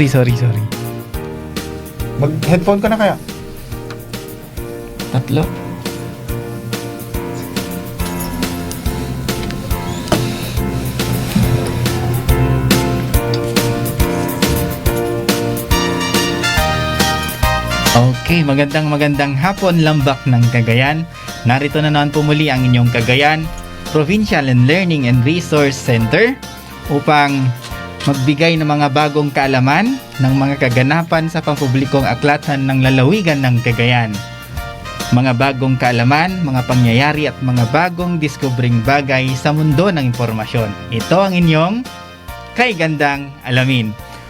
Sorry. Mag-headphone ka na kaya? Tatlo. Okay, magandang hapon, lambak ng Cagayan. Narito na naman po muli ang inyong Cagayan Provincial and Learning and Resource Center upang magbigay ng mga bagong kaalaman ng mga kaganapan sa pampublikong aklatan ng lalawigan ng Cagayan. Mga bagong kaalaman, mga pangyayari at mga bagong diskubring bagay sa mundo ng impormasyon. Ito ang inyong Kay Gandang Alamin.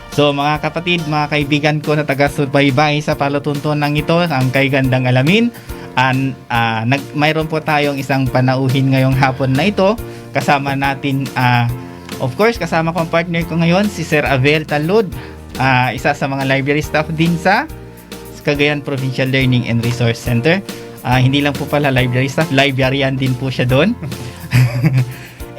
So mga kapatid, mga kaibigan ko na taga-subaybay sa palatuntunan ito, ang Kay Gandang Alamin, mayroon po tayong isang panauhin ngayong hapon na ito. Kasama natin, of course, kasama ko ang partner ko ngayon, si Sir Abel Talud, isa sa mga library staff din sa Cagayan Provincial Learning and Resource Center. Hindi lang po pala library staff, librarian din po siya doon.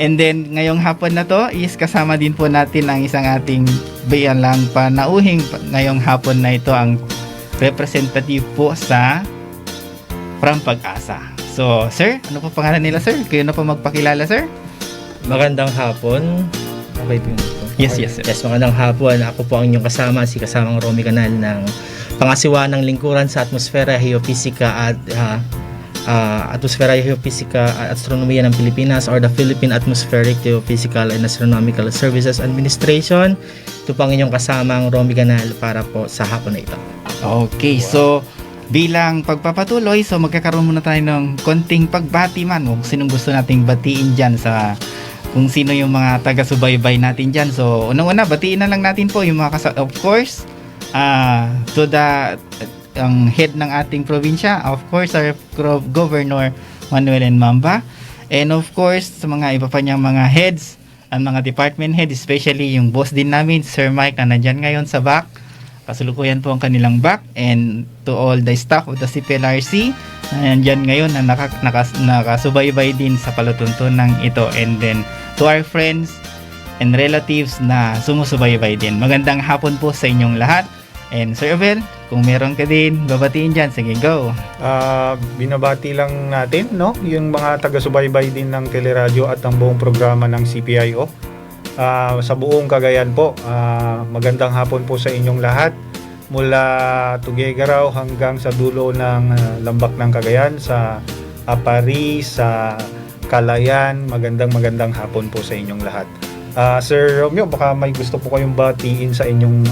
And then, ngayong hapon na to is kasama din po natin ang isang ating bayan lang panauhing ngayong hapon na ito, ang representative po sa From Pag-asa. So, sir, ano po pangalan nila, sir? Kayo na po magpakilala, sir? Magandang hapon. Okay po yun ito. Yes, sir. Yes, magandang hapon. Ako po ang inyong kasama, si kasamang Romy Canal ng Pangasiwa ng Lingkuran sa Atmosfera, Geophysica at Atmosfera, Geophysica at Astronomiya ng Pilipinas, or the Philippine Atmospheric, Geophysical and Astronomical Services Administration. Ito po ang inyong kasamang Romy Canal para po sa hapon na ito. Okay, so bilang pagpapatuloy, so magkakaroon muna tayo ng konting pagbati man kung sinong gusto nating batiin dyan sa kung sino yung mga taga-subaybay natin dyan. So unang-una, batiin na lang natin po yung mga of course, to the ang head ng ating probinsya, of course our Governor Manuel N. Mamba, and of course sa mga iba pa niyang mga heads, ang mga department head, especially yung boss din namin, Sir Mike, na nandyan ngayon sa back. Kasalukuyan po ang kanilang back, and to all the staff of the CPLRC na nandyan ngayon na nakasubaybay din sa palatuntunan ito, and then to our friends and relatives na sumusubaybay din. Magandang hapon po sa inyong lahat. And Sir Abel, kung meron ka din babatiin dyan, sige, go. Binabati lang natin, no, yung mga taga-subaybay din ng teleradyo at ang buong programa ng CPIO. Sa buong Cagayan po, magandang hapon po sa inyong lahat. Mula Tuguegarao hanggang sa dulo ng lambak ng Cagayan, sa Apari, sa Calayan, magandang hapon po sa inyong lahat. Sir Romeo, baka may gusto po kayong batiin sa inyong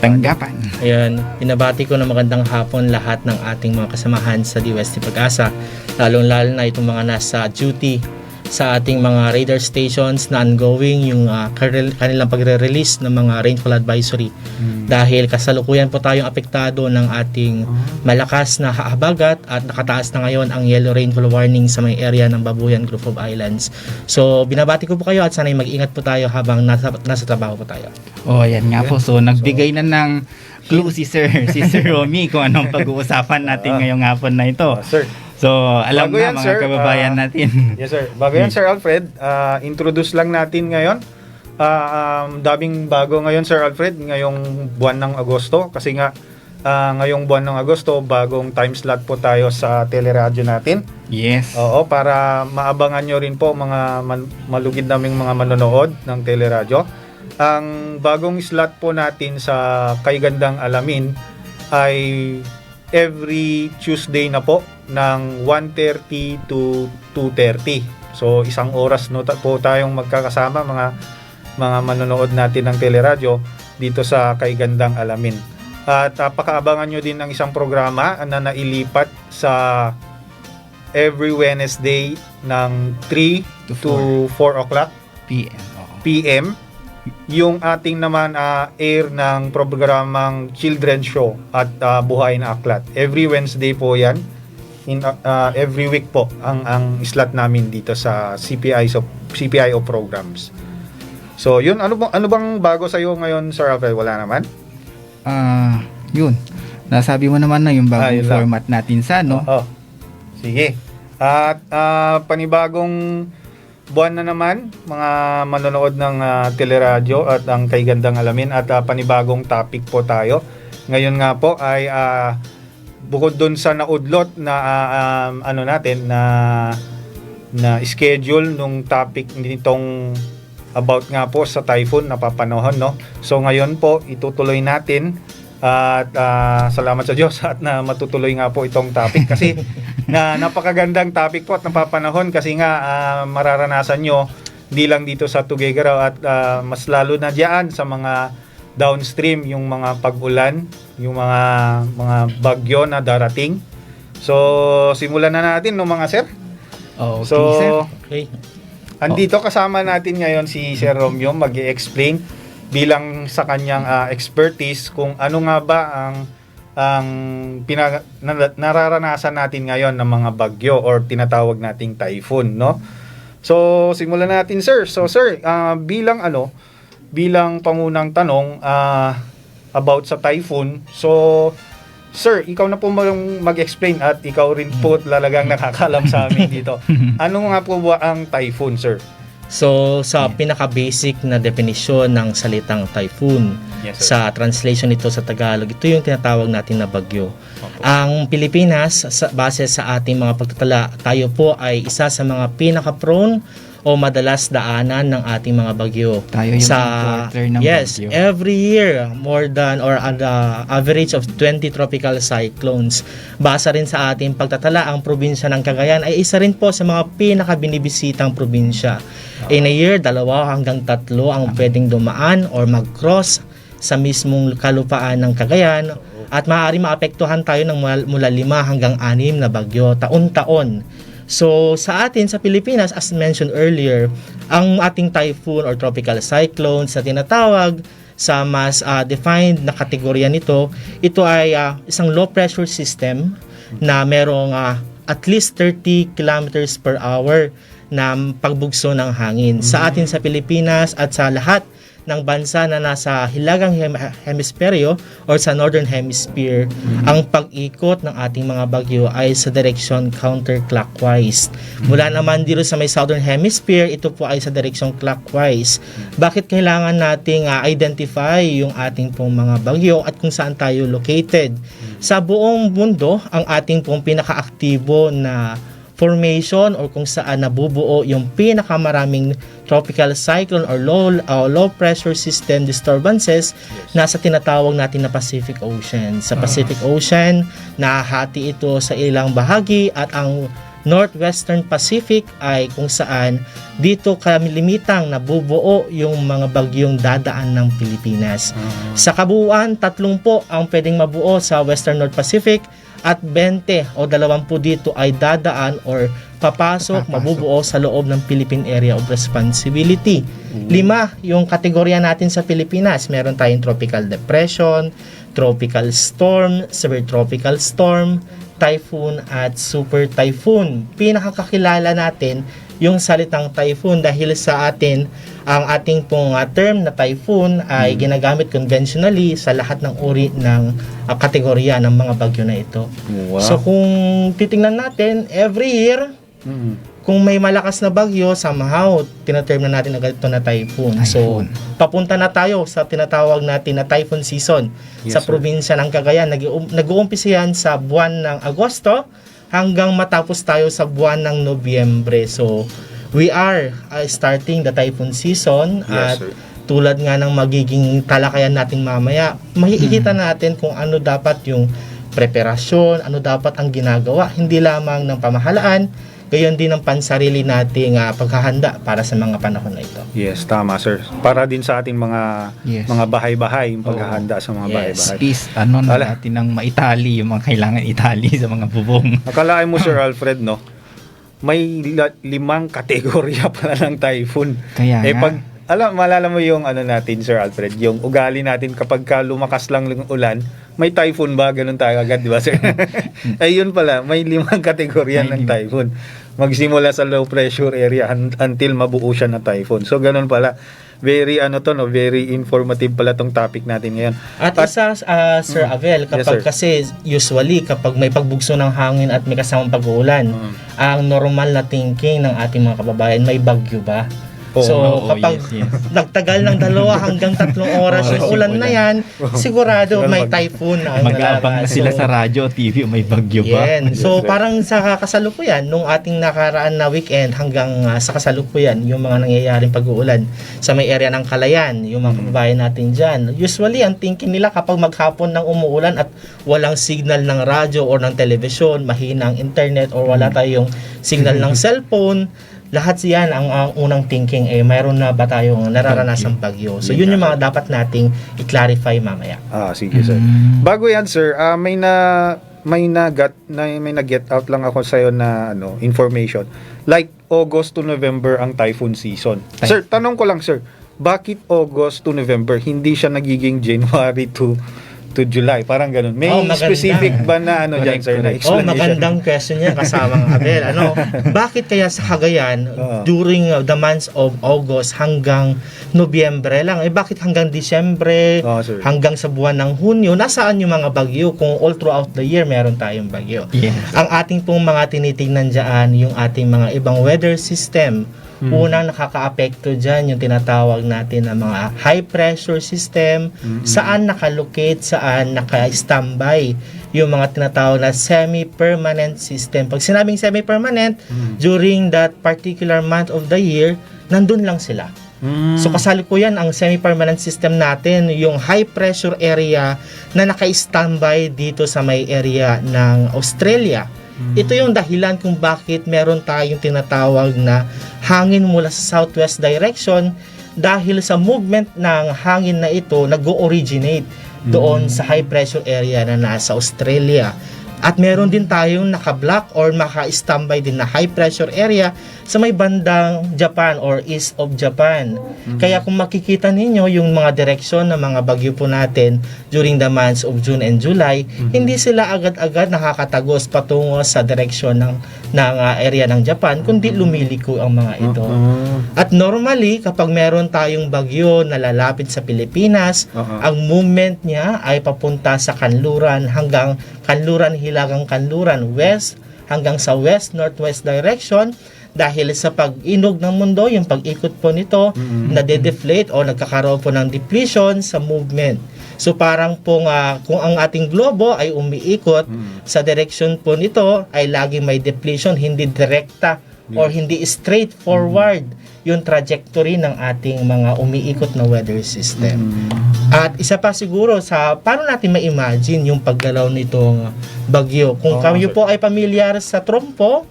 Tanggapan. Ayan, pinabati ko na magandang hapon lahat ng ating mga kasamahan sa DOST Pag-asa, lalong-lalo na itong mga nasa duty sa ating mga radar stations na ongoing yung kanilang pagre-release ng mga rainfall advisory. Dahil kasalukuyan po tayong apektado ng ating malakas na habagat at nakataas na ngayon ang yellow rainfall warning sa may area ng Babuyan Group of Islands. So binabati ko po kayo at sana'y mag-ingat po tayo habang nasa trabaho po tayo. Oh, yan nga po. So nagbigay na ng clue si Sir Romy kung anong pag-uusapan natin ngayong hapon na ito. Sir. So, alam Bago na yan, mga sir, kababayan natin. Yes, sir. Bago yan, Sir Alfred, introduce lang natin ngayon. Daming bago ngayon, Sir Alfred, ngayong buwan ng Agosto. Kasi nga, ngayong buwan ng Agosto, bagong time slot po tayo sa teleradyo natin. Yes. Oo, para maabangan nyo rin po mga malugid naming mga manonood ng teleradyo. Ang bagong slot po natin sa Kay Gandang Alamin ay every Tuesday na po ng 1:30 to 2:30. So isang oras po tayong magkakasama mga manonood natin ng teleradyo dito sa Kay Gandang Alamin. At pakaabangan nyo din ang isang programa na nailipat sa every Wednesday ng 3 to 4 o'clock PM. Yung ating naman air ng programang Children's Show at Buhay na Aklat. Every Wednesday po yan. Every week po ang slot namin dito sa CPIO programs. So, yun, ano bang bago sa iyo ngayon, Sir Rafael? Wala naman? Yun. Nasabi mo naman na yung bagong format natin sa, no? Sige. At panibagong buwan na naman, mga manonood ng teleradyo at ang Kay Gandang Alamin at panibagong topic po tayo. Ngayon nga po ay bukod dun sa naudlot na ano natin na schedule nung topic nitong about nga po sa typhoon na papanahon, no? So ngayon po itutuloy natin at salamat sa Diyos at na matutuloy nga po itong topic kasi napakagandang topic po at napapanahon kasi nga mararanasan nyo hindi lang dito sa Tuguegarao at mas lalo na diyan sa mga downstream yung mga pag-ulan, yung mga bagyo na darating. So simulan na natin no mga sir. Okay, So sir. Okay. andito kasama natin ngayon si Sir Romeo mag-i-explain bilang sa kanyang expertise kung ano nga ba ang nararanasan natin ngayon ng mga bagyo or tinatawag nating typhoon, no? So simulan natin sir. So sir, bilang pangunang tanong about sa typhoon. So sir, ikaw na po mag-explain at ikaw rin po talagang nakakalam sa amin dito. Ano nga po ba ang typhoon, sir? So, sa pinaka-basic na definisyon ng salitang typhoon, Yes, sir. sa translation nito sa Tagalog, ito yung tinatawag natin na bagyo. Opo. Ang Pilipinas, base sa ating mga pagtatala, tayo po ay isa sa mga pinaka-prone o madalas daanan ng ating mga bagyo. Tayo yung importer ng yes, bagyo. every year more than or an average of 20 tropical cyclones. Base rin sa ating pagtatala, ang probinsya ng Cagayan ay isa rin po sa mga pinaka-binibisitang probinsya. In a year, 2 hanggang 3 ang pwedeng dumaan or mag-cross sa mismong kalupaan ng Cagayan at maaari maapektuhan tayo ng mula 5 hanggang 6 na bagyo taon-taon. So sa atin sa Pilipinas, as mentioned earlier, ang ating typhoon or tropical cyclones na tinatawag sa mas defined na kategorya nito, ito ay isang low pressure system na merong at least 30 kilometers per hour na pagbugso ng hangin. Sa atin sa Pilipinas at sa lahat ng bansa na nasa hilagang hemisperyo or sa northern hemisphere, ang pag-ikot ng ating mga bagyo ay sa direksyon counterclockwise. Mula naman dito sa may southern hemisphere, ito po ay sa direksyon clockwise. Bakit kailangan nating identify yung ating pong mga bagyo at kung saan tayo located? Sa buong mundo, ang ating pong pinaka-aktibo na formation or kung saan nabubuo yung pinakamaraming tropical cyclone or low pressure system disturbances nasa tinatawag natin na Pacific Ocean. Sa Pacific Ocean, nahati ito sa ilang bahagi at ang Northwestern Pacific ay kung saan dito kalimimitang nabubuo yung mga bagyong dadaan ng Pilipinas. Sa kabuuan, 3 po ang pwedeng mabuo sa Western North Pacific at 20 o 20 dito ay dadaan or papasok, mabubuo sa loob ng Philippine Area of Responsibility. 5 yung kategorya natin sa Pilipinas. Meron tayong tropical depression, tropical storm, severe tropical storm, typhoon at super typhoon. Pinakakakilala natin yung salitang typhoon dahil sa atin ang ating pong term na typhoon ay ginagamit conventionally sa lahat ng uri ng kategorya ng mga bagyo na ito. Wow. So kung titingnan natin, every year kung may malakas na bagyo, somehow tinaterm na natin agad ito na typhoon. So papunta na tayo sa tinatawag natin na typhoon season. Yes, Sa sir. probinsya ng Cagayan. Nag-uumpisa yan sa buwan ng Agosto hanggang matapos tayo sa buwan ng Nobyembre. So we are starting the typhoon season. Yes, At sir. tulad nga ng magiging talakayan natin mamaya, makikita natin kung ano dapat yung preparasyon, ano dapat ang ginagawa, hindi lamang ng pamahalaan, gayon din ang pansarili nating paghahanda para sa mga panahon na ito. Yes, tama sir. Para din sa ating mga Yes. mga bahay-bahay, yung paghahanda sa mga Yes. bahay-bahay. Peace, ano na Ala. natin ng maitali, yung mga kailangan itali sa mga bubong. Akalain mo Sir Alfred, no? May 5 kategorya pala ng typhoon. Kaya nga. Maalala mo yung ano natin Sir Alfred, yung ugali natin kapag lumakas lang yung ulan, may typhoon ba? Ganun tayo agad, di ba sir? Ayun pala, may 5 kategorya ng typhoon. Magsimula sa low pressure area until mabuo siya na typhoon. So ganun pala. very very informative pala tong topic natin ngayon. At isa, Sir Avel, kapag sir. kasi usually kapag may pagbugso ng hangin at may kasamang pag-uulan, ang normal na thinking ng ating mga kababayan, may bagyo ba? So Oo, kapag yes. nagtagal ng 2 hanggang 3 oras yung ulan na yan, sigurado may typhoon na ang Mag-aabang na lalabas. sila So, sa radyo o TV, may bagyo ba? yan. So parang sa kasalukuyan nung ating nakaraan na weekend hanggang sa kasalukuyan yung mga nangyayaring pag-uulan sa may area ng Calayan, yung mga kababayan natin dyan. Usually ang thinking nila kapag maghapon ng umuulan at walang signal ng radyo o ng television, mahina ang internet or wala tayong signal ng cellphone, lahat yan ang unang thinking mayroon na ba tayong nararanasang bagyo. So yun yung mga dapat nating i-clarify mamaya. Sige sir. Bago yan sir, may na-get out lang ako sa na information. Like August to November ang typhoon season. Sir, tanong ko lang sir, bakit August to November hindi siya nagiging January to July? Parang ganun. May maganda. specific ba na dyan sir na explanation? Magandang question yan kasamang Abel. Bakit kaya sa Cagayan during the months of August hanggang Nobyembre lang? Bakit hanggang Disyembre, Sir. hanggang sa buwan ng Hunyo, nasaan yung mga bagyo kung all throughout the year meron tayong bagyo? Yes. Ang ating pong mga tinitingnan dyan, yung ating mga ibang weather system, unang nakaka-apekto dyan yung tinatawag natin na mga high pressure system, saan nakalocate, saan naka-standby yung mga tinatawag na semi-permanent system. Pag sinabing semi-permanent, during that particular month of the year, nandun lang sila. So kasalukuyan ang semi-permanent system natin, yung high pressure area na naka-standby dito sa may area ng Australia. Ito yung dahilan kung bakit meron tayong tinatawag na hangin mula sa southwest direction, dahil sa movement ng hangin na ito nag-originate doon sa high pressure area na nasa Australia. At meron din tayong naka-block or maka-standby din na high pressure area sa may bandang Japan or east of Japan. Kaya kung makikita ninyo yung mga direksyon ng mga bagyo po natin during the months of June and July, hindi sila agad-agad nakakatagos patungo sa direksyon ng area ng Japan, kundi lumiliko ang mga ito. At normally, kapag meron tayong bagyo na lalapit sa Pilipinas, ang movement niya ay papunta sa kanluran hanggang kanluran, hilagang kanluran, west hanggang sa west-northwest direction, dahil sa pag-inog ng mundo, yung pag-ikot po nito, nade-deflate o nagkakaroon po ng depletion sa movement. So parang kung ang ating globo ay umiikot sa direction po nito, ay laging may depletion, hindi direkta or hindi straightforward yung trajectory ng ating mga umiikot na weather system. At isa pa siguro paano natin ma-imagine yung paggalaw nitong bagyo. Kung kayo po ay pamilyar sa trompo,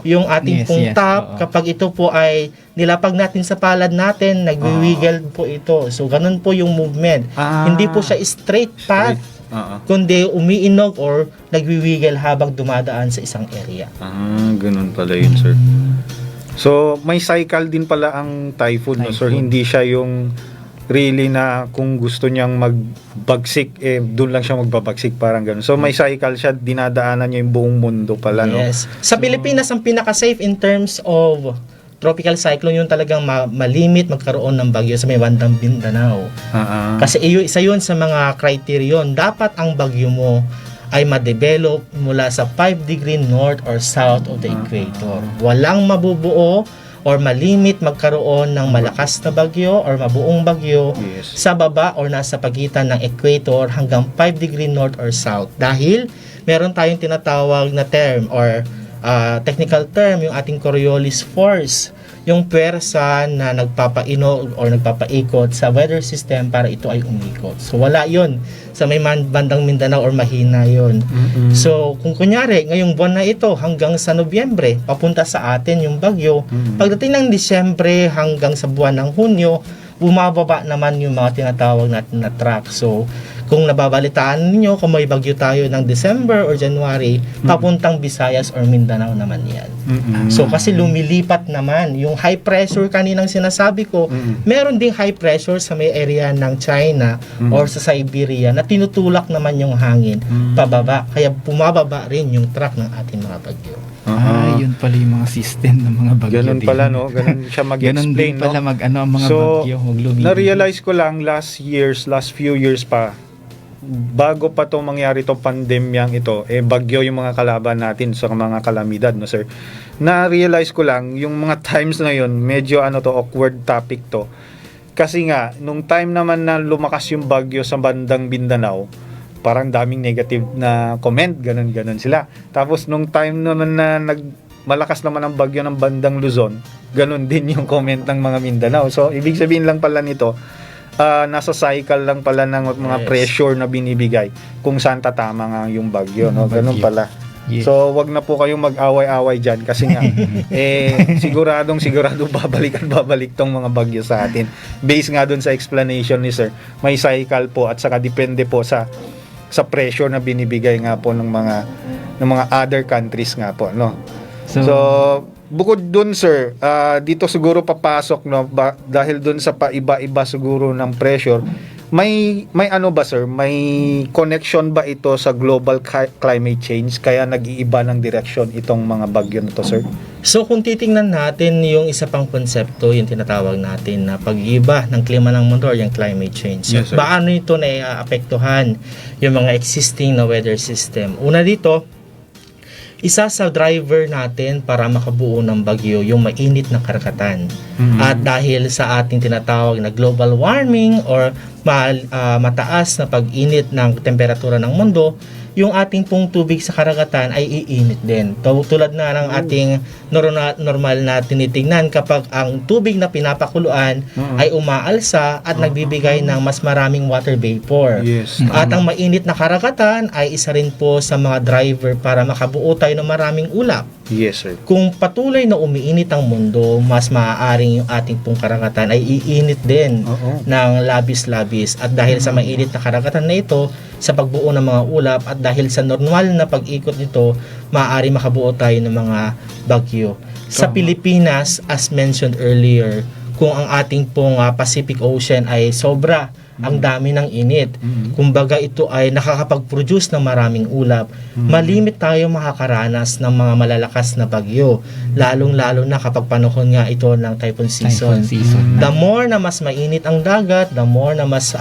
yung ating pong top, kapag ito po ay nilapag natin sa palad natin, nagwi-wiggle po ito. So ganun po yung movement. Hindi po siya straight path, kundi umiinog or nagwi-wiggle habang dumadaan sa isang area. Ganun pala yun sir. So may cycle din pala ang typhoon. No? So hindi siya yung really na kung gusto niyang magbagsik, doon lang siya magbabagsik, parang gano'n. So may cycle siya, dinadaanan niya yung buong mundo pala, no? Yes. Sa Pilipinas, ang pinaka-safe in terms of tropical cyclone, yung talagang malimit magkaroon ng bagyo sa may bandang Mindanao. Kasi isa yun sa mga criterion. Dapat ang bagyo mo ay ma-develop mula sa 5 degree north or south of the equator. Walang mabubuo or malimit magkaroon ng malakas na bagyo or mabuong bagyo sa baba or nasa pagitan ng equator hanggang 5 degree north or south. Dahil meron tayong tinatawag na term or technical term, yung ating Coriolis force, yung pwersa na nagpapainog or nagpapaikot sa weather system para ito ay umikot. So wala yon sa may bandang Mindanao or mahina yon. So kung kunyari ngayong buwan na ito hanggang sa Nobyembre papunta sa atin yung bagyo, pagdating ng Disyembre hanggang sa buwan ng Hunyo, bumababa naman yung mga tinatawag natin na track. So kung nababalitaan ninyo kung may bagyo tayo ng December or January, papuntang Visayas or Mindanao naman yan. So kasi lumilipat naman yung high pressure kaninang sinasabi ko, meron ding high pressure sa may area ng China or sa Siberia na tinutulak naman yung hangin pababa, kaya bumababa rin yung track ng ating mga bagyo. Yun pala yung mga system ng mga bagyo. Ganun din. pala, no? Ganun siya Ganun mag-explain, din pala no? ang mga So, bagyo. Maglumibig. Na-realize ko lang last few years pa, bago pa to mangyari to pandemyang ito, bagyo yung mga kalaban natin sa mga kalamidad, no sir? Na-realize ko lang, yung mga times na yun, medyo awkward topic to. Kasi nga, nung time naman na lumakas yung bagyo sa bandang Mindanao, parang daming negative na comment, ganun sila. Tapos nung time naman na malakas naman ang bagyo ng bandang Luzon, ganun din yung comment ng mga Mindanao. So, ibig sabihin lang pala nito, nasa cycle lang pala ng mga pressure na binibigay kung saan tatama nga yung bagyo, no? Ganun pala. Yes. So, wag na po kayong mag-away-away dyan kasi nga, sigurado babalik tong mga bagyo sa atin. Based nga dun sa explanation ni sir, may cycle po at saka depende po sa pressure na binibigay nga po ng mga other countries nga po, no? So bukod dun sir, dito siguro papasok, no, dahil dun sa paiba-iba siguro ng pressure, may ano ba sir, may connection ba ito sa global climate change kaya nag-iiba ng direction itong mga bagyo na to sir? So kung titingnan natin yung isa pang konsepto, yung tinatawag natin na pag-iba ng klima ng mundo or yung climate change. So, Yes, sir. paano ito na apektuhan yung mga existing na weather system? Una dito, isa sa driver natin para makabuo ng bagyo yung mainit na karagatan. At dahil sa ating tinatawag na global warming or mataas na pag-init ng temperatura ng mundo, yung ating pong tubig sa karagatan ay iinit din. Tulad na ng ating normal na tinitingnan kapag ang tubig na pinapakuluan ay umaalsa at nagbibigay ng mas maraming water vapor. Yes. At ang mainit na karagatan ay isa rin po sa mga driver para makabuo tayo ng maraming ulap. Yes sir. Kung patuloy na umiinit ang mundo, mas maaaring yung ating pong karagatan ay iinit din ng labis-labis. At dahil sa mainit na karagatan na ito, sa pagbuo ng mga ulap at dahil sa normal na pag-ikot nito, maaari makabuo tayo ng mga bagyo. Sa Pilipinas, as mentioned earlier, kung ang ating pong Pacific Ocean ay sobra, ang dami ng init. Kumbaga ito ay nakakapag-produce ng maraming ulap. Malimit tayo makakaranas ng mga malalakas na bagyo. Lalong-lalo na kapag panahon nga ito ng typhoon season. The more na mas mainit ang dagat, the more na mas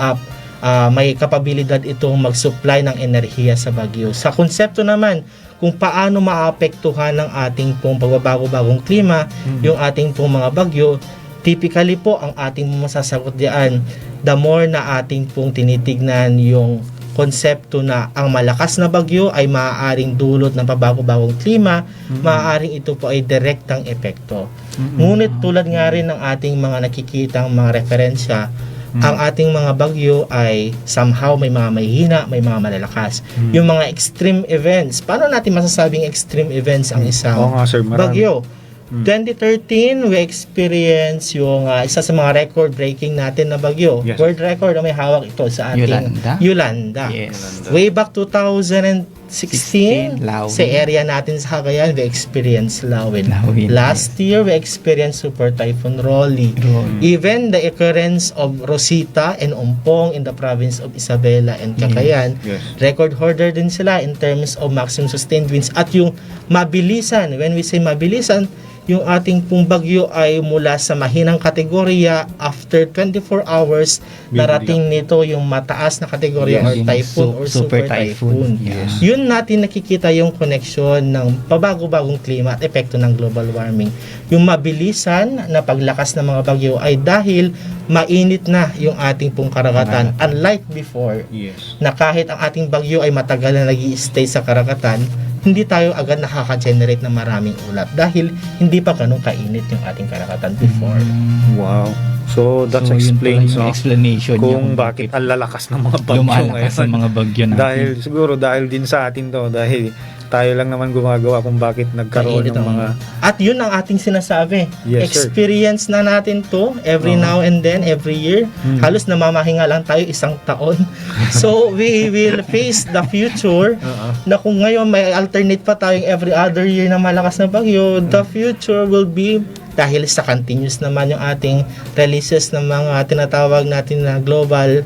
may kapabilidad itong mag-supply ng enerhiya sa bagyo. Sa konsepto naman, kung paano maapektuhan ng ating pong pagbabago-bagong klima, yung ating pong mga bagyo, typically po ang ating masasagot diyan, the more na ating pong tinitignan yung konsepto na ang malakas na bagyo ay maaaring dulot ng pabago-bagong klima, maaaring ito po ay direktang epekto. Ngunit tulad nga rin ng ating mga nakikitang mga referensya, ang ating mga bagyo ay somehow may mga mahihina, may mga malalakas. Yung mga extreme events, paano natin masasabing extreme events ang isang bagyo? 2013, we experience yung isa sa mga record-breaking natin na bagyo. Yes. World record na may hawak ito sa ating Yolanda. Yes. Way back 2016, Lawin. sa area natin sa Cagayan, we experience Lawin. Last year, we experienced Super Typhoon Rolly. Even the occurrence of Rosita and Ompong in the province of Isabela and Cagayan, record holder din sila in terms of maximum sustained winds. At yung mabilisan, when we say mabilisan, yung ating pong bagyo ay mula sa mahinang kategorya, after 24 hours, narating nito yung mataas na kategorya or typhoon or super typhoon. Yes. Yun natin nakikita yung connection ng pabago-bagong klima at epekto ng global warming. Yung mabilisan na paglakas ng mga bagyo ay dahil mainit na yung ating pong karagatan. Unlike before, na kahit ang ating bagyo ay matagal na nag-i-stay sa karagatan, hindi tayo agad nakaka-generate ng maraming ulap dahil hindi pa ganun kainit yung ating karagatan before. Wow. So that explains explanation kung bakit ang lalakas ng mga bagyo lumalakas ang mga bagyo natin. Dahil din sa atin to, dahil tayo lang naman gumagawa kung bakit nagkaroon ng mga... At yun ang ating sinasabi. Yes, Experience na natin to every now and then, every year. Halos namamahinga lang tayo isang taon. So we will face the future na kung ngayon may alternate pa tayong every other year na malakas na bagyo, the future will be dahil sa continuous naman yung ating releases ng mga tinatawag natin na global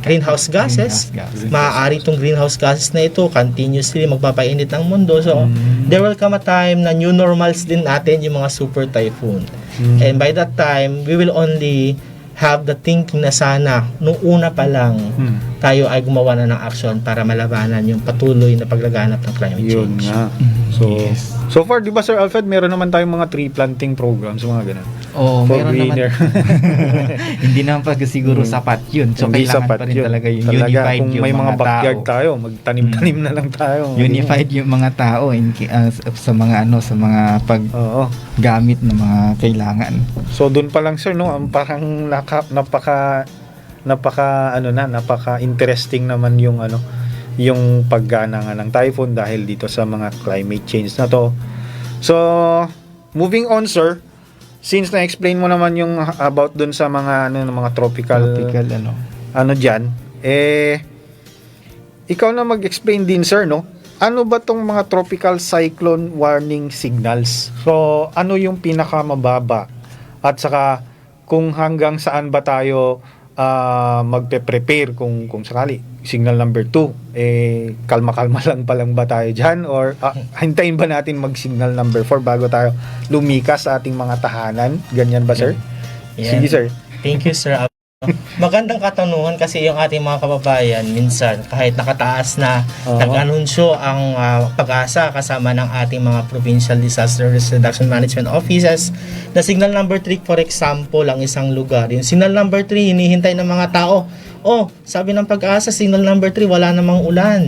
greenhouse gases. Maaari itong greenhouse gases na ito continuously magpapainit ng mundo. So, there will come a time na new normals din natin yung mga super typhoon. And by that time, we will only have the thinking na sana nung una pa lang tayo ay gumawa na ng action para malabanan yung patuloy na paglaganap ng climate Yun change. nga. So far, di ba Sir Alfred, meron naman tayong mga tree planting programs, mga ganun. Oo, For meron greener. naman. Hindi naman pa siguro sapat yun. So, Hindi kailangan sapat pa rin yun. talaga yung Talaga, unified kung yung may mga backyard tao. tayo, magtanim-tanim na lang tayo. Unified yung mga tao sa mga sa mga Oo. paggamit ng mga kailangan. So doon pa lang sir, no, ang parang napaka interesting naman yung yung paggana nga ng typhoon dahil dito sa mga climate change na to. So moving on sir, since na-explain mo naman yung about dun sa mga mga tropical diyan, ikaw na mag-explain din sir, no? Ano ba tong mga tropical cyclone warning signals? So, ano yung pinakamababa? At saka, kung hanggang saan ba tayo magpe-prepare kung sakali? Signal number 2, kalma-kalma lang pa lang ba tayo dyan? Or hintayin ba natin mag-signal number 4 bago tayo lumikas sa ating mga tahanan? Ganyan ba, sir? Yeah. Sige, sir. Thank you, Sir. Magandang katanungan kasi yung ating mga kababayan minsan kahit nakataas na nag-anunsyo ang Pag-asa kasama ng ating mga provincial disaster risk reduction management offices na signal number 3 for example ang isang lugar, yung signal number 3 hinihintay ng mga tao, sabi ng Pag-asa signal number 3 wala namang ulan.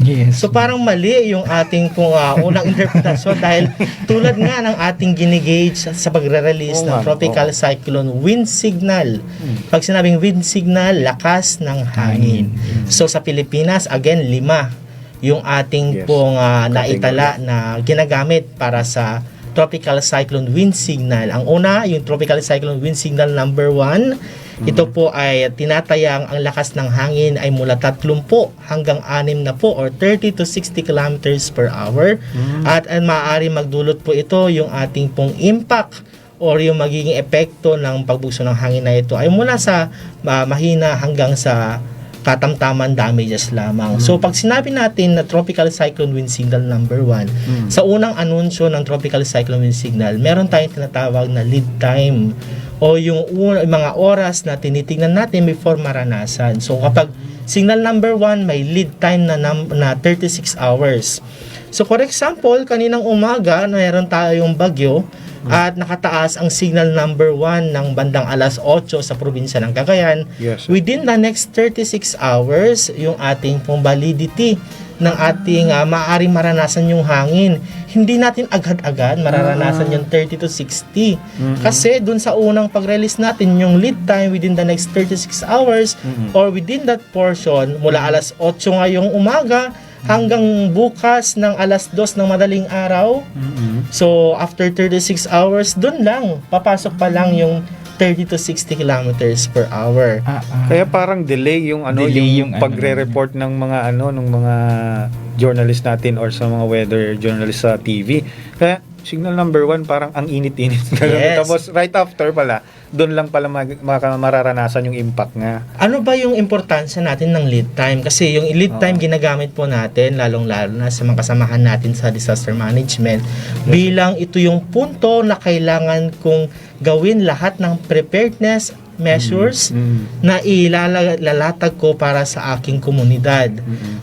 Yes. So parang mali yung ating unang interpretasyon dahil tulad nga ng ating ginigauge sa pagre-release ng tropical cyclone wind signal. Pag sinabing wind signal, lakas ng hangin. So sa Pilipinas, again, 5 yung ating naitala na ginagamit para sa tropical cyclone wind signal. Ang una, yung tropical cyclone wind signal number 1. Ito po ay tinatayang ang lakas ng hangin ay mula 30 hanggang 60 or 30 to 60 kilometers per hour. At maaari magdulot po ito yung ating pong impact or yung magiging epekto ng pagbugso ng hangin na ito ay mula sa mahina hanggang sa katamtaman damages lamang. So pag sinabi natin na tropical cyclone wind signal number 1, sa unang anunsyo ng tropical cyclone wind signal, meron tayong tinatawag na lead time o yung mga oras na tinitingnan natin before maranasan. So kapag signal number 1, may lead time na 36 hours. So for example, kaninang umaga, meron tayong bagyo at nakataas ang signal number 1 ng bandang alas 8 sa probinsya ng Cagayan. Yes, sir. Within the next 36 hours, yung ating pong validity ng ating maaaring maranasan yung hangin. Hindi natin agad-agad mararanasan yung 30 to 60. Kasi dun sa unang pag-release natin, yung lead time within the next 36 hours or within that portion, mula alas 8 ngayong umaga hanggang bukas ng alas 2 ng madaling araw. So, after 36 hours, dun lang, papasok pa lang yung 30 to 60 kilometers per hour. Kaya parang delay yung yung pagre-report ng mga ng mga journalist natin or sa mga weather journalist sa TV. Kaya signal number 1 parang ang init-init. Yes. Tapos right after pala, doon lang pala mararanasan yung impact nga. Ano ba yung importansya natin ng lead time? Kasi yung lead time ginagamit po natin lalong-lalo na sa mga kasamahan natin sa disaster management bilang ito yung punto na kailangan kong gawin lahat ng preparedness measures na ilalatag ko para sa aking komunidad.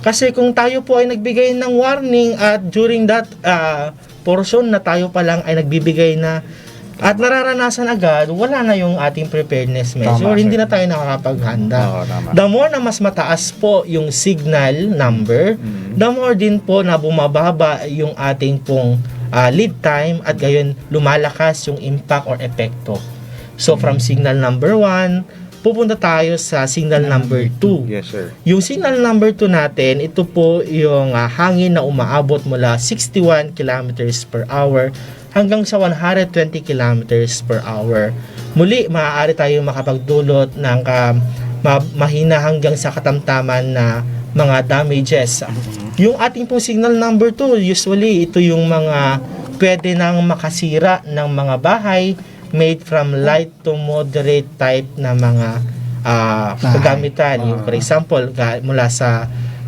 Kasi kung tayo po ay nagbigay ng warning at during that portion na tayo pa lang ay nagbibigay na at nararanasan agad, wala na yung ating preparedness measure. Hindi na tayo nakakapaghanda. The more na mas mataas po yung signal number, the more din po na bumababa yung ating pong lead time at gayon lumalakas yung impact or epekto. So from signal number 1, pupunta tayo sa signal number 2. Yes, sir. Yung signal number 2 natin, ito po yung hangin na umaabot mula 61 kilometers per hour hanggang sa 120 kilometers per hour. Muli, maaari tayo makapagdulot ng mahina hanggang sa katamtaman na mga damages. Yung ating pong signal number 2, usually ito yung mga pwede nang makasira ng mga bahay made from light to moderate type na mga kagamitan. Yung, for example, mula sa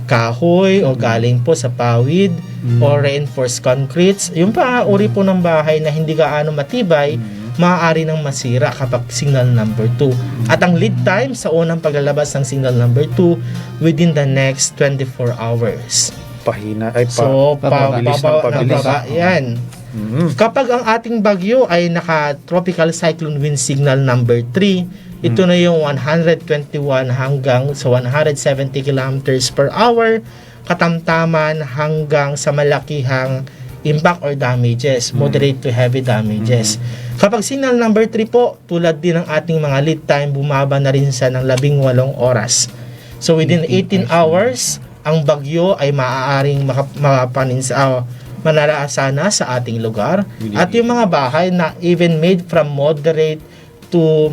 kahoy o galing po sa pawid o reinforced concretes. Yung uri po ng bahay na hindi gaano matibay, maaari nang masira kapag signal number 2. At ang lead time sa unang paglalabas ng signal number 2 within the next 24 hours. Pabilis ng pabilis. Yan. Kapag ang ating bagyo ay naka-tropical cyclone wind signal number 3, ito na yung 121 hanggang sa 170 kilometers per hour, katamtaman hanggang sa malakihang impact or damages, moderate to heavy damages. Kapag signal number 3 po, tulad din ng ating mga lead time, bumaba na rin siya ng 18 oras. So within 18 hours, ang bagyo ay maaaring manalasa na sa ating lugar. At yung mga bahay na even made from moderate to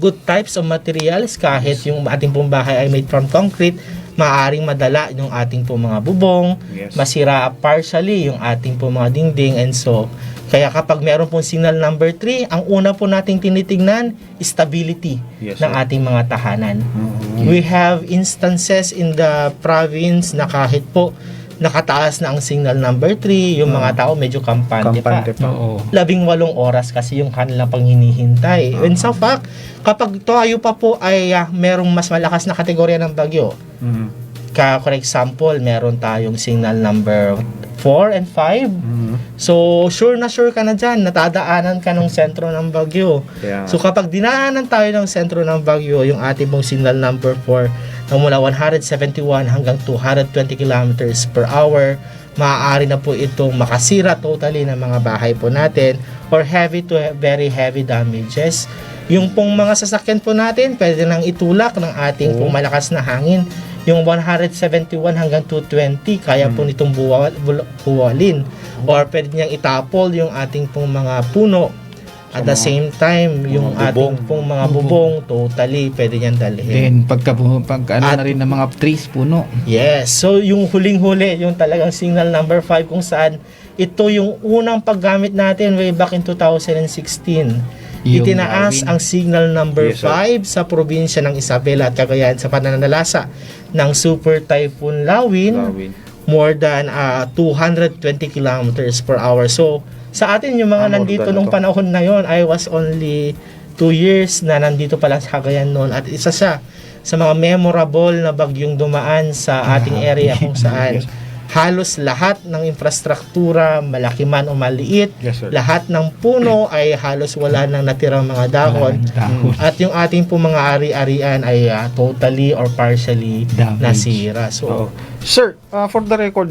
good types of materials, kahit yung ating pong bahay ay made from concrete, maaaring madala yung ating pong mga bubong, masira partially yung ating pong mga dingding, and so kaya kapag meron pong signal number 3, ang una po nating tinitingnan, stability ng ating mga tahanan. We have instances in the province na kahit po nakataas na ang signal number 3, yung mga tao medyo kampante pa. 18 oras kasi yung kanilang panghinihintay. And sa fact, kapag tayo pa po ay merong mas malakas na kategorya ng bagyo, for example, meron tayong signal number 4 and 5, so sure ka na dyan, natadaanan ka ng sentro ng bagyo. So kapag dinaanan tayo ng sentro ng bagyo, yung ating pong signal number 4 na mula 171 hanggang 220 kilometers per hour, maaari na po itong makasira totally ng mga bahay po natin or heavy to very heavy damages. Yung pong mga sasakyan po natin, pwede nang itulak ng ating pong malakas na hangin. Yung 171 hanggang 220, kaya po nitong buwalin. Or pwede niyang itapol yung ating pong mga puno. At the same time, yung ating pong mga bubong, totally pwede niyang dalhin. Then, na rin ng mga trees, puno. Yes. So, yung huling-huli, yung talagang signal number 5, kung saan ito yung unang paggamit natin way back in 2016. Itinaas ang signal number 5 sa probinsya ng Isabela at Cagayan sa pananalasa ng Super Typhoon Lawin, more than 220 kilometers per hour. So, sa atin, yung mga nandito nung panahon na yon, I was only 2 years na nandito pala sa Cagayan noon. At isa siya sa mga memorable na bagyong dumaan sa ating area kung saan halos lahat ng infrastruktura, malaki man o maliit, lahat ng puno ay halos wala nang natirang mga dahon. At yung ating po mga ari-arian ay totally or partially nasira. So, Sir, for the record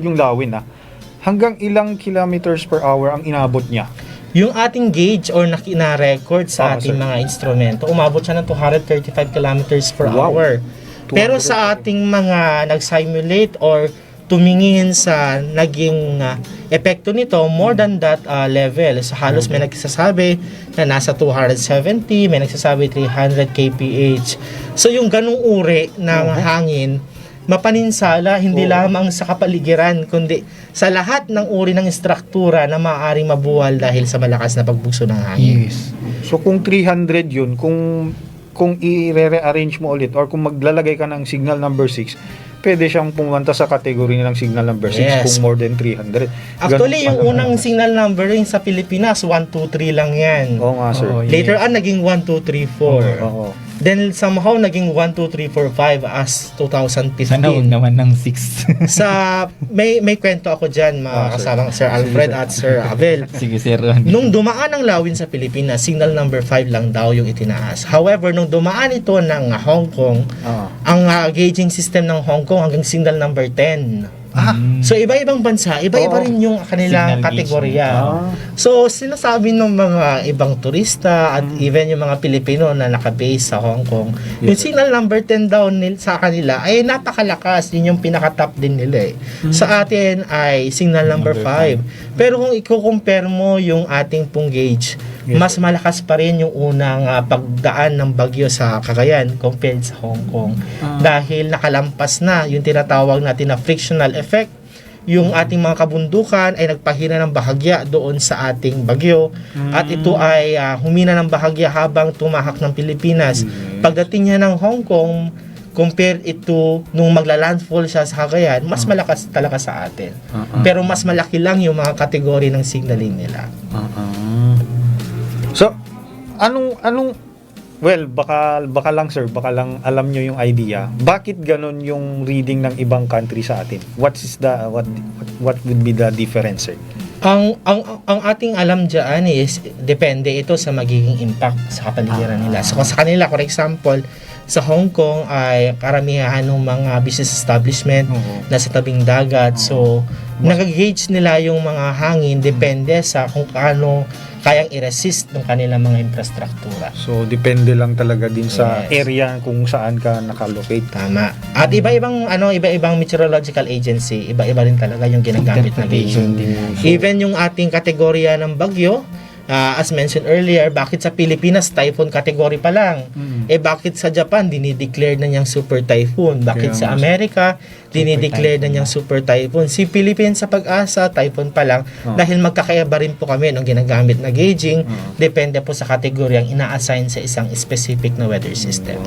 yung Lawin, hanggang ilang kilometers per hour ang inabot niya? Yung ating gauge or na-record sa ating mga instrumento, umabot siya ng 235 kilometers per hour. Pero sa ating mga nag-simulate or tumingin sa naging epekto nito, more than that level. So halos may nagsasabi na nasa 270, may nagsasabi 300 kph. So yung ganung uri ng hangin, mapaninsala hindi lamang sa kapaligiran kundi sa lahat ng uri ng struktura na maaaring mabuwal dahil sa malakas na pagbugso ng hangin. So kung 300 yun, kung i-rearrange mo ulit or kung maglalagay ka ng signal number 6, pwede siyang pumunta sa category ng signal number 6 kung more than 300. Actually, yung unang signal numbering sa Pilipinas, 1, 2, 3 lang yan. Oo nga, sir. Later on, naging 1, 2, 3, 4. Then somehow naging 1, 2, 3, 4, 5 as 2015. Sana huwag naman ng 6. Sa may kwento ako diyan, mga kasamang Sir Alfred at Sir Abel. Sige, Sir Ron. Nung dumaan ang Lawin sa Pilipinas, signal number 5 lang daw yung itinaas. However, nung dumaan ito ng Hong Kong, ang gauging system ng Hong Kong hanggang signal number 10. So iba-ibang bansa, iba-iba rin yung kanilang kategorya. So sinasabi ng mga ibang turista at even yung mga Pilipino na nakabase sa Hong Kong, yung signal number 10 daw sa kanila ay napakalakas, yun yung pinaka-top din nila. Sa atin ay signal number 5. Pero kung i-compare mo yung ating pong gauge, mas malakas pa rin yung unang pagdaan ng bagyo sa Cagayan compared sa Hong Kong. Dahil nakalampas na yung tinatawag natin na frictional effect. yung ating mga kabundukan ay nagpahina ng bahagya doon sa ating bagyo at ito ay humina ng bahagya habang tumahak ng Pilipinas. Pagdating niya ng Hong Kong, compare ito nung magla-landfall siya sa Cagayan, mas malakas talaga sa atin. Pero mas malaki lang yung mga kategory ng signaling nila. So, well, baka lang sir, baka lang alam nyo yung idea. Bakit ganun yung reading ng ibang country sa atin? What would be the difference, sir? Ang ating alam diyan is depende ito sa magiging impact sa kapaligiran nila. So sa kanila, for example, sa Hong Kong ay karamihan ng mga business establishment nasa tabing dagat. So nag-gauge nila yung mga hangin depende sa kung paano kayang i-resist ng kanilang mga infrastruktura. So depende lang talaga din sa area kung saan ka nakalocate. Tama. At iba-ibang meteorological agency, iba-iba rin talaga yung ginagamit na gauging. Even yung ating kategorya ng bagyo, as mentioned earlier, bakit sa Pilipinas typhoon category pa lang? Bakit sa Japan dinideclare na niyang super typhoon? Bakit sa Amerika dinideclare na niyang super typhoon? Si Philippines sa Pag-asa, typhoon pa lang dahil magkakaiba rin po kami ng ginagamit na gauging. Depende po sa kategoryang ina-assign sa isang specific na weather system.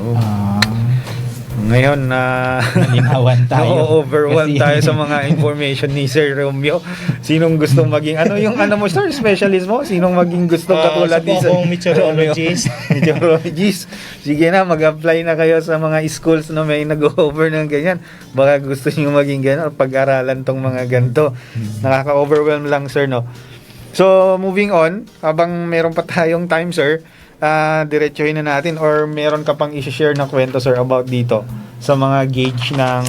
Ngayon Nalinawan tayo. overwhelmed tayo sa mga information ni Sir Romeo. Sinong gustong maging yung mo sir, specialist mo? Sinong maging gustong katulad ni Sir meteorologist? Meteorologist. Sige na, mag-apply na kayo sa mga schools na may nag-over ng ganyan. Baka gusto niyo maging ganyan, pag-aralan tong mga ganito. Nakaka-overwhelm lang sir, no? So, moving on, habang meron pa tayong time sir, diretsuhin na natin or meron ka pang i-share na kwento sir about dito sa mga gauge ng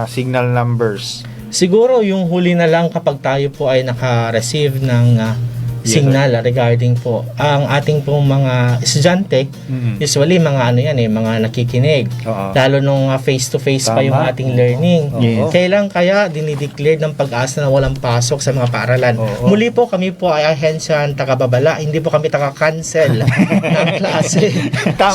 signal numbers. Siguro yung huli na lang kapag tayo po ay naka-receive ng signal regarding po ang ating pong mga estudyante, usually mga mga nakikinig. Lalo nung face-to-face pa yung ating learning. Kailan kaya dinideclare ng Pag-asa na walang pasok sa mga paaralan? Muli po kami po ay ahensyan taga-babala, hindi po kami taga-cancel ng klase.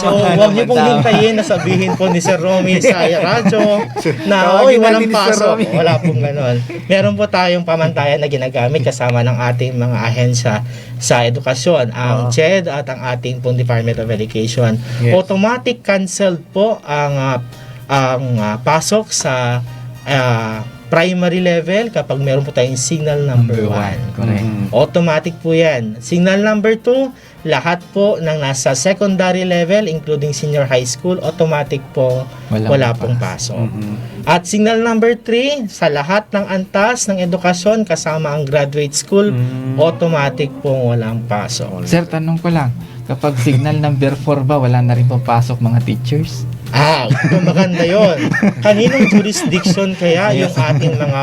So huwag niyo pong hintayin na sabihin po ni Sir Romy sa radyo na walang pasok. Wala pong ganon. Meron po tayong pamantayan na ginagamit kasama ng ating mga ahensya sa edukasyon, ang CHED at ang ating pong Department of Education. Automatic canceled po ang pasok sa primary level kapag meron po tayong signal number 1. Correct. Automatic po yan. Signal number 2, lahat po ng nasa secondary level, including senior high school, automatic po wala pong pasok. At signal number 3, sa lahat ng antas ng edukasyon kasama ang graduate school, automatic pong walang pasok. Sir, tanong ko lang, kapag signal number 4 ba, wala na rin papasok mga teachers? Ito maganda yon. Kaninong jurisdiction kaya yung ating mga...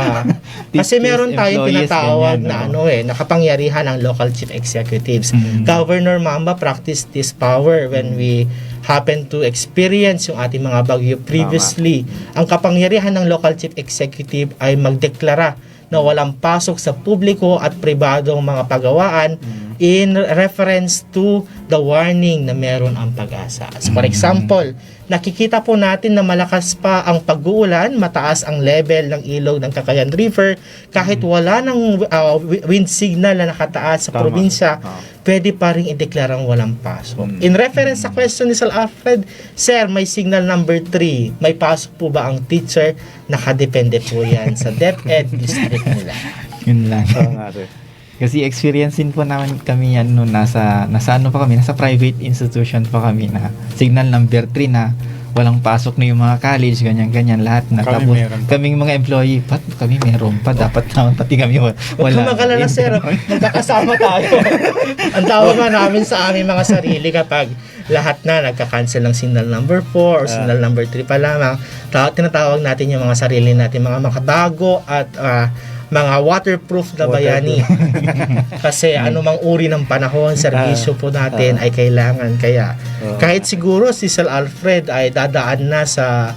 Kasi meron tayong tinatawag na nakapangyarihan ng local chief executives. Governor Mamba practiced this power when we happen to experience yung ating mga bagyo previously. Ang kapangyarihan ng local chief executive ay magdeklara na walang pasok sa publiko at pribadong mga pagawaan in reference to the warning na meron ang Pag-asa. So, for example, nakikita po natin na malakas pa ang pag-uulan, mataas ang level ng ilog ng Cagayan River, kahit wala ng wind signal na nakataas sa probinsya, pwede pa rin ideklarang walang pasok. In reference sa question ni Sir Alfred, Sir, may signal number 3, may pasok po ba ang teacher? Nakadepende po yan sa DepEd district nila. Yun lang. Kasi experiencein po naman kami yan nung nasa private institution pa kami na signal number 3 na walang pasok na yung mga college, ganyan-ganyan, lahat na. Tapos kaming mga employee, kami meron pa, dapat naman pati kami wala. Huwag kang magalala sir, magkakasama tayo. Ang tawag nga namin sa aming mga sarili kapag lahat na nagka-cancel ng signal number 4 or signal number 3 pa lamang, tinatawag natin yung mga sarili natin, mga makabago at mga waterproof na bayani. Kasi anumang uri ng panahon, serbisyo po natin ay kailangan. Kaya kahit siguro si Sir Alfred ay dadaan na sa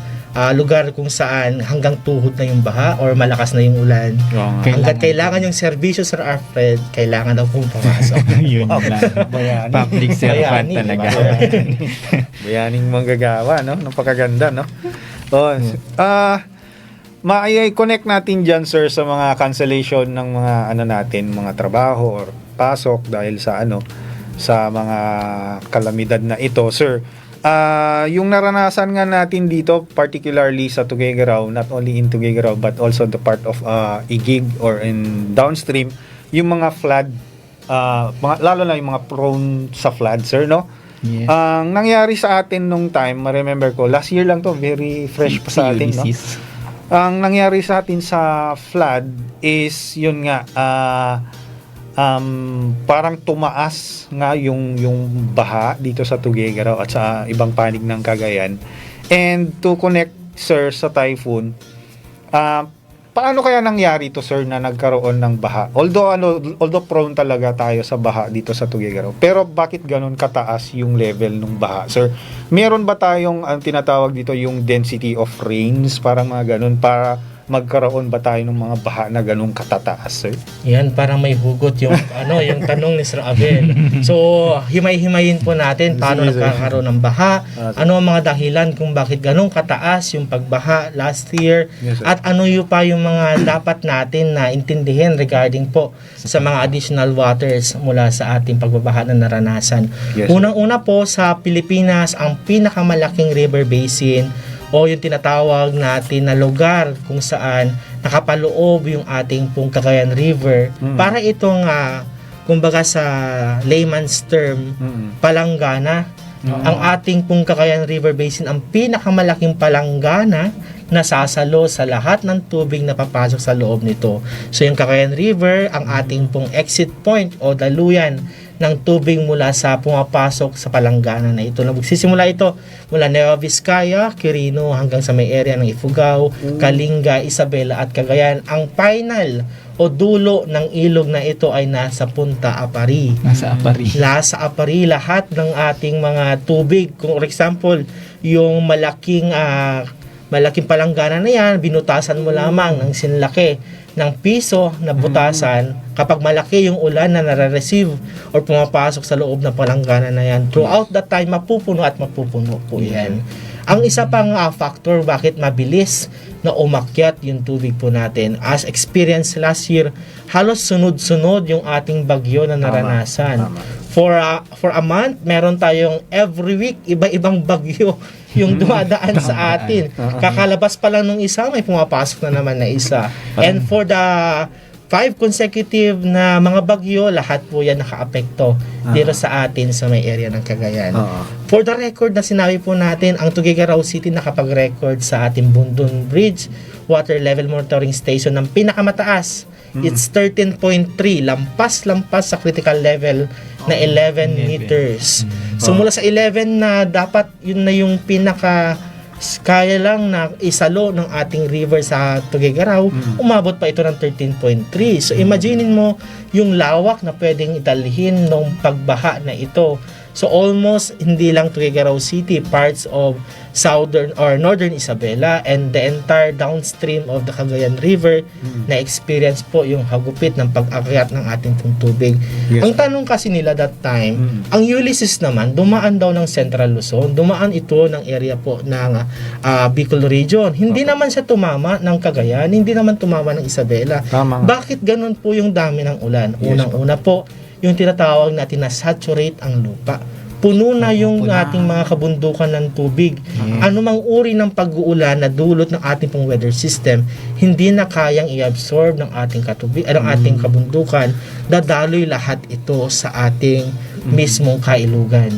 lugar kung saan hanggang tuhod na yung baha or malakas na yung ulan. Hanggat kailangan yung serbisyo, Sir Alfred, kailangan daw pong pumasok. Yun lang. Public servant talaga. Bayaning manggagawa, no? Napakaganda, no? ma-connect natin dyan, sir, sa mga cancellation ng mga natin, mga trabaho or pasok dahil sa sa mga kalamidad na ito, sir. Yung naranasan nga natin dito, particularly sa Tuguegarao, not only in Tuguegarao but also the part of Igig or in downstream, yung mga flood, lalo na yung mga prone sa flood, sir, no? Yes. Ang nangyari sa atin nung time, ma-remember ko, last year lang to, very fresh pa sa atin, no? Ang nangyari sa atin sa flood is, yun nga, parang tumaas nga yung baha dito sa Tuguegarao at sa ibang panig ng Cagayan. And to connect, sir, sa typhoon, paano kaya nangyari to, sir, na nagkaroon ng baha? Although prone talaga tayo sa baha dito sa Tuguegarao, pero bakit ganun kataas yung level ng baha, sir? Meron ba tayong ang tinatawag dito yung density of rains, parang mga ganun, para magkaroon ba tayo ng mga baha na ganung katataas, sir? Yan, parang may hugot yung yung tanong ni Sir Abel. So, himay-himayin po natin paano Sige, sir. nagkakaroon ng baha, Sir. ano ang mga dahilan kung bakit ganung kataas yung pagbaha last year, Yes, sir. at ano yung pa yung mga dapat natin na intindihin regarding po sa mga additional waters mula sa ating pagbabaha na naranasan. Yes, sir. Unang-una po sa Pilipinas, ang pinakamalaking river basin o yung tinatawag natin na lugar kung saan nakapaloob yung ating pong Cagayan River para itong kumbaga sa layman's term palanggana. Ang ating pong Cagayan River Basin ang pinakamalaking palanggana na sasalo sa lahat ng tubig na papasok sa loob nito. So yung Cagayan River, ang ating pong exit point o daluyan ng tubig mula sa pumapasok sa palanggana na ito. Magsisimula ito mula Nueva Vizcaya, Quirino hanggang sa may area ng Ifugao, Kalinga, Isabela at Cagayan. Ang final o dulo ng ilog na ito ay nasa Punta Apari. Nasa Apari. Lahat ng ating mga tubig, kung for example, yung malaking palanggana na yan, binutasan mo lamang ng sinlaki ng piso na butasan kapag malaki yung ulan na nare-receive or pumapasok sa loob ng palanggana na yan. Throughout that time, mapupuno po yan. Ang isa pang factor bakit mabilis na umakyat yung tubig po natin, as experience last year, halos sunod-sunod yung ating bagyo na naranasan. Tama. For a month, meron tayong every week, iba-ibang bagyo yung dumadaan sa atin. Kakalabas pa lang nung isa, may pumapasok na naman na isa. And for the 5 consecutive na mga bagyo, lahat po yan nakaapekto dito sa atin sa may area ng Cagayan. For the record na sinabi po natin, ang Tuguegarao City nakapag-record sa ating Bundon Bridge Water Level Monitoring Station ng pinakamataas. It's 13.3, lampas sa critical level na 11 meters. So mula sa 11 na dapat yun na yung kaya lang na isalo ng ating river sa Tuguegarao, umabot pa ito ng 13.3. So imaginin mo yung lawak na pwedeng italhin ng pagbaha na ito. So almost hindi lang Tuguegarao City, parts of southern or northern Isabela and the entire downstream of the Cagayan River na experience po yung hagupit ng pag-akyat ng ating pong tubig. Yes. Ang tanong kasi nila that time, ang Ulysses naman, dumaan daw ng Central Luzon, dumaan ito ng area po ng Bicol Region. Hindi naman siya tumama ng Cagayan, hindi naman tumama ng Isabela. Tama. Bakit ganun po yung dami ng ulan? Unang-una po, yung tinatawag natin na saturate ang lupa. Puno na yung ating mga kabundukan ng tubig. Ano mang uri ng pag-uulan na dulot ng ating pong weather system, hindi na kayang i-absorb ng ating ating kabundukan. Dadaloy lahat ito sa ating mismong kailugan.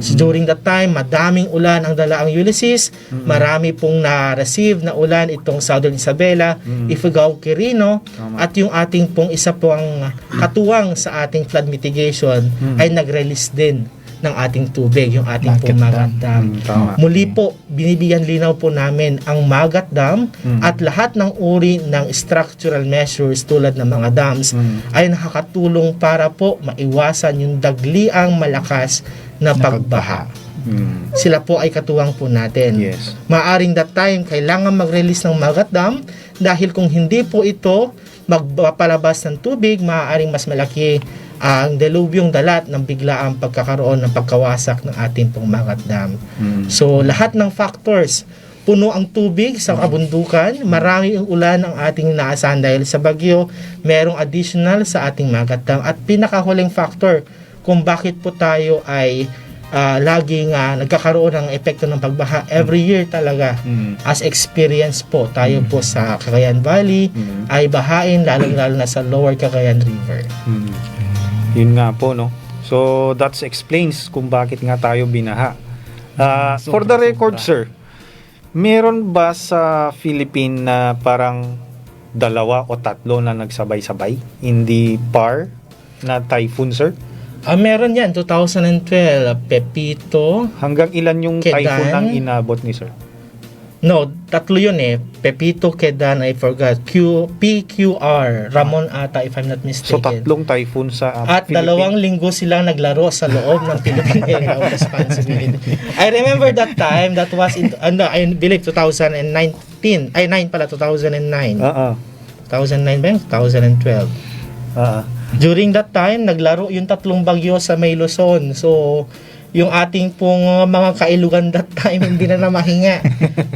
So during that time, madaming ulan ang dala ang Ulysses. Marami pong na-receive na ulan itong Southern Isabela, Ifugao, Quirino, at yung ating pong isa pong katuwang sa ating flood mitigation ay nag-release din ng ating tubig, yung ating pong Magat Dam. Muli po, binibigyan linaw po namin ang Magat Dam at lahat ng uri ng structural measures tulad ng mga dams ay nakakatulong para po maiwasan yung dagliang malakas na pagbaha. Sila po ay katuwang po natin. Yes. Maaring that time, kailangan mag-release ng Magat Dam dahil kung hindi po ito magpapalabas ng tubig, maaaring mas malaki ang delubyong dalat ng biglaang pagkakaroon ng pagkawasak ng ating pong Magat Dam. So lahat ng factors puno ang tubig sa kabundukan, marami ang ulan ang ating inaasahan dahil sa bagyo, merong additional sa ating mga dam. At pinakahuling factor kung bakit po tayo ay laging nagkakaroon ng epekto ng pagbaha every year talaga. As experience po tayo po sa Cagayan Valley ay bahain lalo na sa Lower Cagayan River. Yun nga po, no? So, that explains kung bakit nga tayo binaha. For the record, sir, meron ba sa Philippine na parang 2 o 3 na nagsabay-sabay? Hindi par na typhoon, sir? Meron yan, 2012, Pepito. Hanggang ilan yung Kedan. typhoon ang inabot ni sir? No, 3 yun eh. Pepito, Kedan, I forgot. PQR, Ramon ata, if I'm not So, mistaken. 3 typhoon sa At 2 Philippines. linggo silang naglaro sa loob ng Philippine Area of Responsibility. I remember that time, that was in, I believe 2019. Ay, 9 pala, 2009. 2009 ba yun? 2012. During that time, naglaro yung 3 bagyo sa May Luzon. So, yung ating pong mga kailugan that time, hindi na mahinga.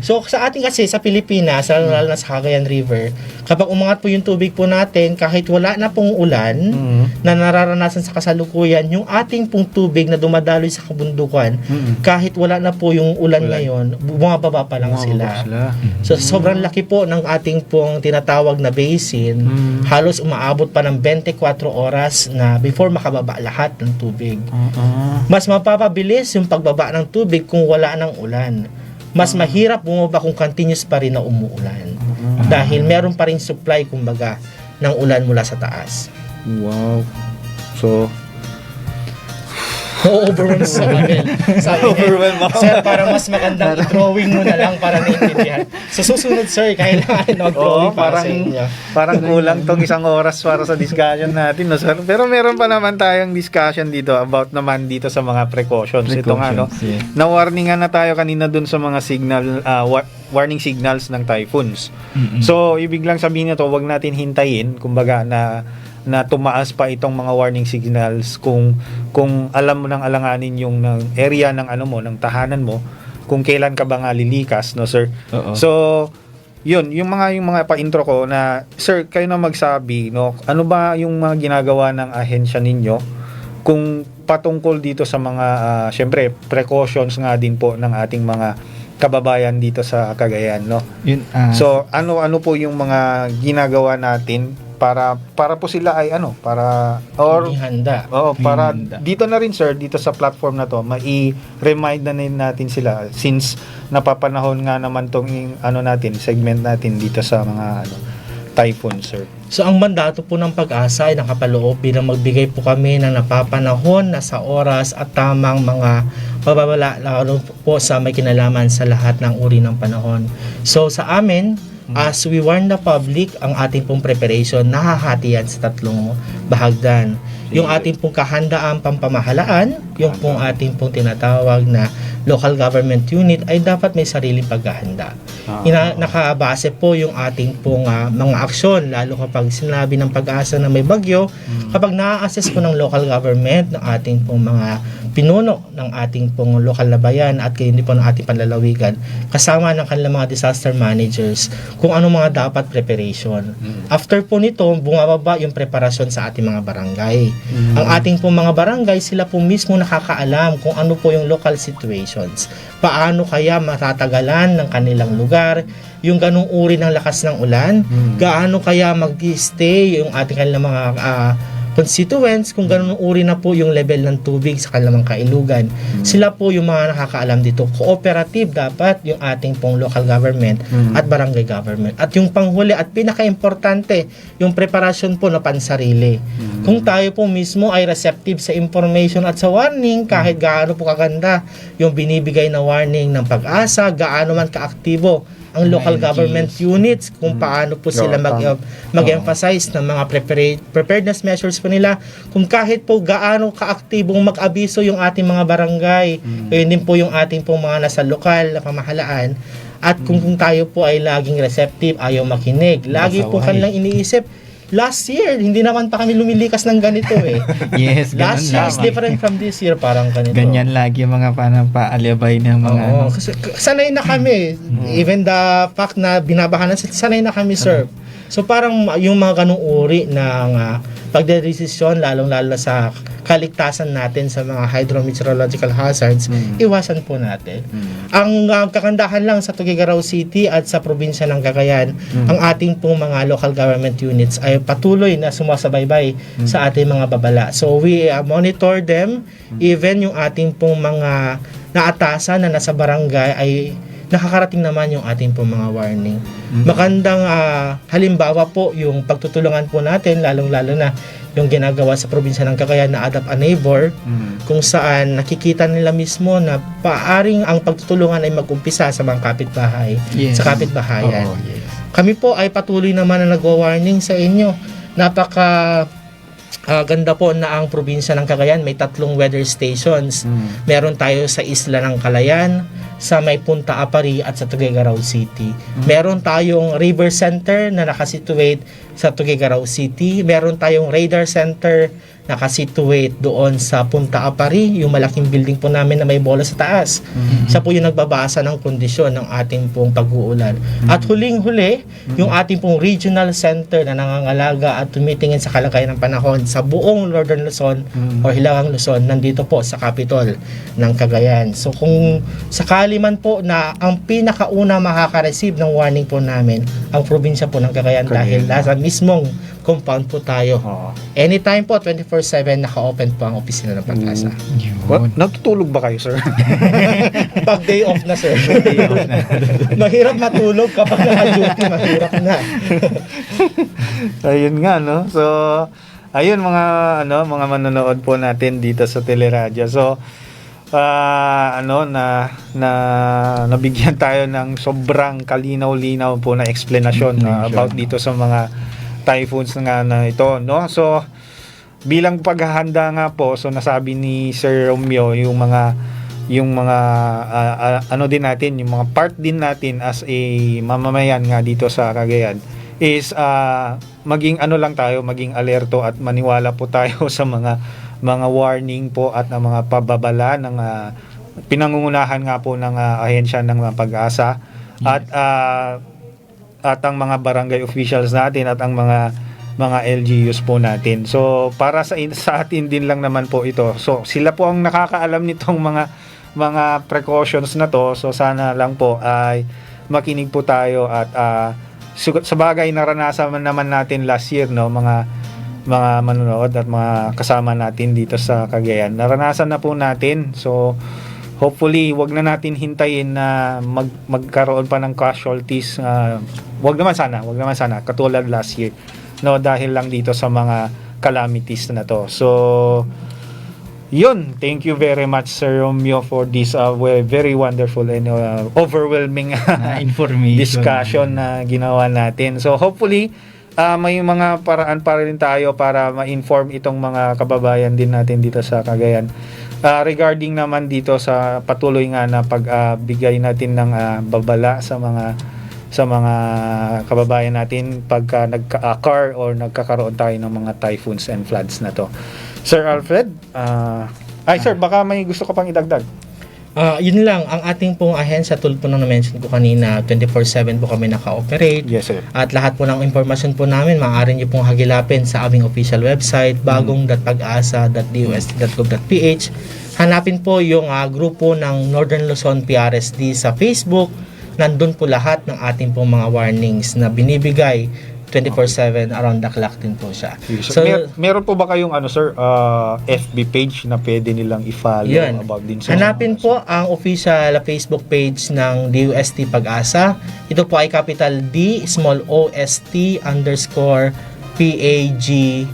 So, sa ating kasi, sa Pilipinas, lalo na sa Cagayan River, kapag umangat po yung tubig po natin, kahit wala na pong ulan, na nararanasan sa kasalukuyan, yung ating pong tubig na dumadaloy sa kabundukan, kahit wala na po yung ulan ngayon, bumababa pa lang sila. So, sobrang laki po ng ating pong tinatawag na basin, halos umaabot pa ng 24 oras na before makababa lahat ng tubig. Mas mapapabilis yung pagbaba ng tubig kung wala ng ulan. Mas mahirap bumaba kung continuous pa rin na umuulan. Dahil meron pa rin supply, kumbaga, ng ulan mula sa taas. Wow. So, overwhelmed sa akin. Overwhelmed ako. Sir, para mas magandang i-drawing mo na lang para naintindihan. So, susunod, sir, kailangan mag-drawing para sa inyo. Parang kulang tong 1 oras para sa discussion natin, no, sir? Pero meron pa naman tayong discussion dito about naman dito sa mga precautions. Ito nga, no? Yeah. Na-warningan na tayo kanina dun sa mga signal, warning signals ng typhoons. So, ibig lang sabihin nito, wag natin hintayin, kumbaga, na tumaas pa itong mga warning signals kung alam mo nang alanganin yung ng area ng ng tahanan mo, kung kailan ka ba nga lilikas, no, sir? So, yun, yung mga pa-intro ko na, sir, kayo na magsabi, no, ano ba yung mga ginagawa ng ahensya ninyo kung patungkol dito sa mga syempre precautions nga din po ng ating mga kababayan dito sa Cagayan, no? Yun, So, ano po yung mga ginagawa natin para po sila ay para Hindi handa. para Handa. dito na rin, sir, dito sa platform na to, mai-remind na rin natin sila since napapanahon nga naman tong natin, segment natin dito sa mga typhoon, sir. So, ang mandato po ng Pag-asa ay nakapaloob bilang magbigay po kami ng napapanahon na sa oras at tamang mga pababala lalo po sa may kinalaman sa lahat ng uri ng panahon. So, sa amin, as we warn the public, ang ating pong preparation nahahati yan sa 3 bahagdan. Yung ating pong kahandaan pampamahalaan, yung pong ating pong tinatawag na local government unit ay dapat may sariling paghahanda. Nakabase po yung ating pong mga aksyon, lalo kapag sinabi ng Pag-asa na may bagyo, kapag na-assess po ng local government, ng ating pong mga pinuno ng ating pong lokal na bayan at kayo din po ng ating panlalawigan, kasama ng kanilang mga disaster managers, kung ano mga dapat preparation. After po nito, bumababa yung preparasyon sa ating mga barangay. Ang ating pong mga barangay, sila po mismo nakakaalam kung ano po yung local situations. Paano kaya matatagalan ng kanilang lugar, yung ganung uri ng lakas ng ulan, gaano kaya mag-stay yung ating kanilang mga constituents, kung ganun uri na po yung level ng tubig sa kanilang kailugan. Sila po yung mga nakakaalam dito. Cooperative dapat yung ating pong local government at barangay government. At yung panghuli at pinaka-importante, yung preparasyon po na pansarili. Kung tayo po mismo ay receptive sa information at sa warning, kahit gaano po kaganda yung binibigay na warning ng Pag-asa, gaano man kaaktibo ang local government units, kung paano po sila mag-emphasize ng mga preparedness measures po nila, kung kahit po gaano kaaktibong mag-abiso yung ating mga barangay, yun din po yung ating pong mga nasa lokal na pamahalaan, at kung tayo po ay laging receptive, ayaw makinig, lagi po kanilang iniisip, last year, hindi naman pa kami lumilikas ng ganito eh. Yes, Last ganun year is lamang. different from this year, parang ganito. Ganyan lagi mga paalibay ng mga Oo, kasi sanay na kami. Even the fact na binabahan na, sanay na kami, sir. So parang yung mga ganung uri ng pagdedesisyon, lalong-lalo sa kaligtasan natin sa mga hydrometeorological hazards, iwasan po natin. Ang kagandahan lang sa Tuguegarao City at sa probinsya ng Cagayan, ang ating pong mga local government units ay patuloy na sumasabaybay sa ating mga babala. So we monitor them, even yung ating pong mga naatasan na nasa barangay ay nakakarating naman yung ating pong mga warning. Magandang halimbawa po yung pagtutulungan po natin, lalong-lalo na yung ginagawa sa probinsya ng Cagayan na Adapt a Neighbor, kung saan nakikita nila mismo na paaring ang pagtutulungan ay mag-umpisa sa mga kapitbahay, Yes. sa kapitbahayan. Oo, yes. Kami po ay patuloy naman na nagwa-warning sa inyo. Napaka ganda po na ang probinsya ng Cagayan may 3 weather stations. Meron tayo sa Isla ng Calayan, sa may Punta Apari at sa Tuguegarao City. Meron tayong River Center na nakasituate sa Tuguegarao City. Meron tayong Radar Center nakasituate doon sa Punta Apari, yung malaking building po namin na may bola sa taas. Siya po yung nagbabasa ng kondisyon ng ating pong pag-uulan. At huling-huli, yung ating pong regional center na nangangalaga at tumitingin sa kalagayan ng panahon sa buong Northern Luzon o Hilagang Luzon, nandito po sa capital ng Cagayan. So kung sakali man po na ang pinakauna makaka-receive ng warning po namin, ang probinsya po ng Cagayan dahil nasa mismong compound po tayo. Anytime po, 24/7 naka-open po ang opisina ng Pag-asa. What? Natutulog ba kayo, sir? Pag day off na, sir. Mahirap matulog kapag naka-duty, mahirap na. Ayun nga, no? So, ayun mga manonood po natin dito sa Teleradyo. So, nabigyan tayo ng sobrang kalinaw-linaw po na explanation about dito sa mga typhoons nga na ito, no? So, bilang paghahanda nga po, so nasabi ni Sir Romeo yung mga ano din natin, yung mga part din natin as a mamamayan nga dito sa Cagayan is maging ano lang tayo, maging alerto at maniwala po tayo sa mga warning po at ng mga pababala ng pinangungunahan nga po ng ahensya ng Pag-asa at ang mga barangay officials natin at ang mga LGUs po natin. So para sa atin din lang naman po ito. So sila po ang nakakaalam nitong mga precautions na to. So sana lang po ay makinig po tayo at sa bagay naranasan naman natin last year, no, mga manonood at mga kasama natin dito sa Cagayan. Naranasan na po natin. So hopefully, wag na natin hintayin na magkaroon pa ng casualties. Wag naman sana katulad last year. No, dahil lang dito sa mga calamities na to. So, yun. Thank you very much, Sir Romeo, for this very wonderful and overwhelming information discussion na ginawa natin. So, hopefully, may mga paraan pa rin tayo para ma-inform itong mga kababayan din natin dito sa Cagayan. Regarding naman dito sa patuloy nga na pagbigay natin ng babala sa mga kababayan natin pagka nagka-occur or nagkakaroon tayo ng mga typhoons and floods na to. Sir Alfred, sir, baka may gusto ka pang idagdag? Yun lang, ang ating pong ahensya, tulad po nang na-mention ko kanina, 24/7 po kami naka-operate. Yes, sir. At lahat po ng impormasyon po namin, maaari nyo pong hagilapin sa aming official website, bagong.pagasa.dust.gov.ph. Hanapin po yung grupo ng Northern Luzon PRSD sa Facebook. Nandun po lahat ng ating pong mga warnings na binibigay 24/7 around the clock din po siya. So, meron po ba kayong sir, FB page na pwede nilang i-follow yun. About din sa Hanapin po ang official Facebook page ng DUST Pag-asa. Ito po ay capital D, small OST _ PAGASA,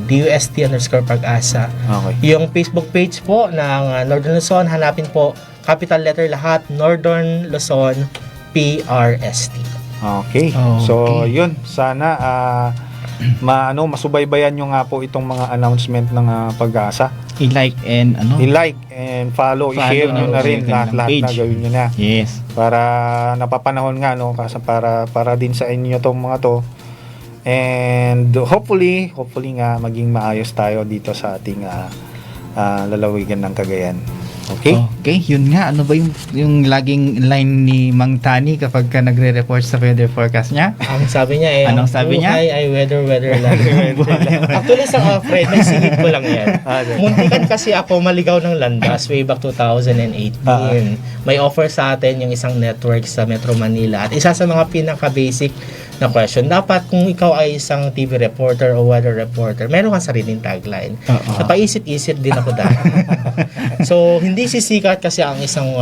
DUST _ Pag-asa. Okay. Yung Facebook page po ng Northern Luzon, hanapin po capital letter lahat, Northern Luzon PRST. Okay. So, yun. Sana masubaybayan nyo nga po itong mga announcement ng Pag-asa. I-like and follow, i-share nyo na rin lahat na gawin nyo na. Yes. Para napapanahon nga, no, kasi para din sa inyo tong mga to And hopefully nga maging maayos tayo dito sa ating lalawigan ng Cagayan. Okay? Okay, yun nga. Ano ba yung laging line ni Mang Tani kapag ka nagre-report sa weather forecast niya? Ang sabi niya Anong sabi niya? buhay ay weather lang. Actually sa Fred, may singit ko lang yan. Muntikan kasi ako maligaw ng landas way back 2018. May offer sa atin yung isang network sa Metro Manila. At isa sa mga pinaka-basic na question, dapat kung ikaw ay isang TV reporter o weather reporter, meron kang sariling tagline. Napaisip-isip din ako dahil. So, hindi sisikat kasi ang isang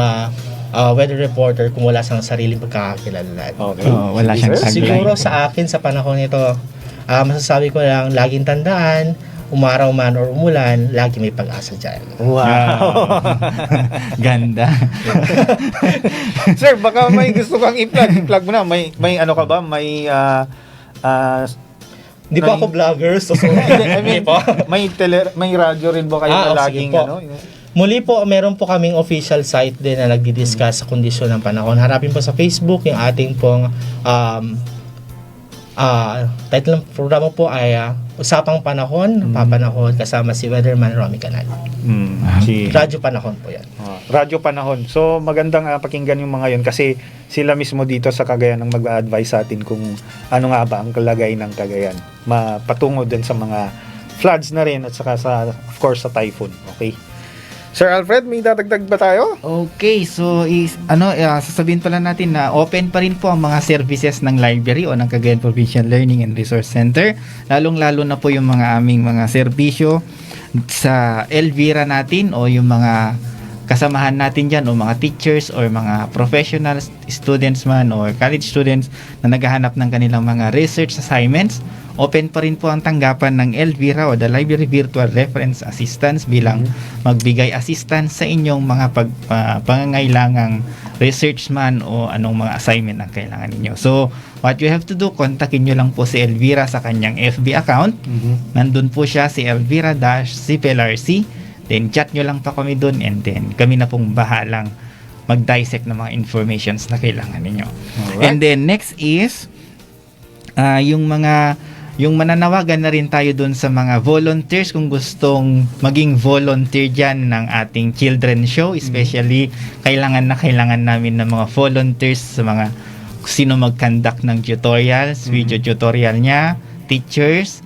weather reporter kung wala siyang sariling pagkakakilanlan. Okay. Wala siyang tagline. Siguro sa akin sa panahon nito, masasabi ko lang, laging tandaan, umaraw man or umulan, lagi may pag-asa dyan. Wow. Ganda. Sir, baka may gusto kang i-plug. I-plug mo na. May ano ka ba? May Hindi pa ako vlogger, so I mean, may radyo rin ba kayo na sige laging po. ano? Muli po, meron po kaming official site din na nagdi-discuss sa kondisyon ng panahon. Harapin po sa Facebook yung ating pong title ng programa po ay Usapang Panahon, Papanahon, kasama si Weatherman Romy Canal. Radyo Panahon po yan. Radyo Panahon. So magandang pakinggan yung mga yun kasi sila mismo dito sa Cagayan ang mag-advise sa atin kung ano nga ba ang kalagay ng Cagayan. Patungo din sa mga floods na rin at saka sa, of course, sa typhoon. Okay? Sir Alfred, may dadagdag ba tayo? Okay, so sasabihin pala natin na open pa rin po ang mga services ng library o ng Cagayan Provincial Learning and Resource Center. Lalong-lalo na po yung mga aming mga serbisyo sa Elvira natin o yung mga kasamahan natin dyan o mga teachers or mga professional students man or college students na naghahanap ng kanilang mga research assignments. Open pa rin po ang tanggapan ng Elvira o the Library Virtual Reference Assistance bilang magbigay assistance sa inyong mga pangangailangang research man o anong mga assignment ang kailangan ninyo. So, what you have to do, kontakin nyo lang po si Elvira sa kanyang FB account. Nandun po siya, si Elvira-CPLRC. Then, chat nyo lang pa kami dun and then kami na pong bahalang mag-dissect ng mga informations na kailangan ninyo. Alright. And then, next is yung mananawagan na rin tayo dun sa mga volunteers kung gustong maging volunteer dyan ng ating children's show, especially kailangan namin ng mga volunteers sa mga sino mag-conduct ng tutorials, video tutorial niya, teachers,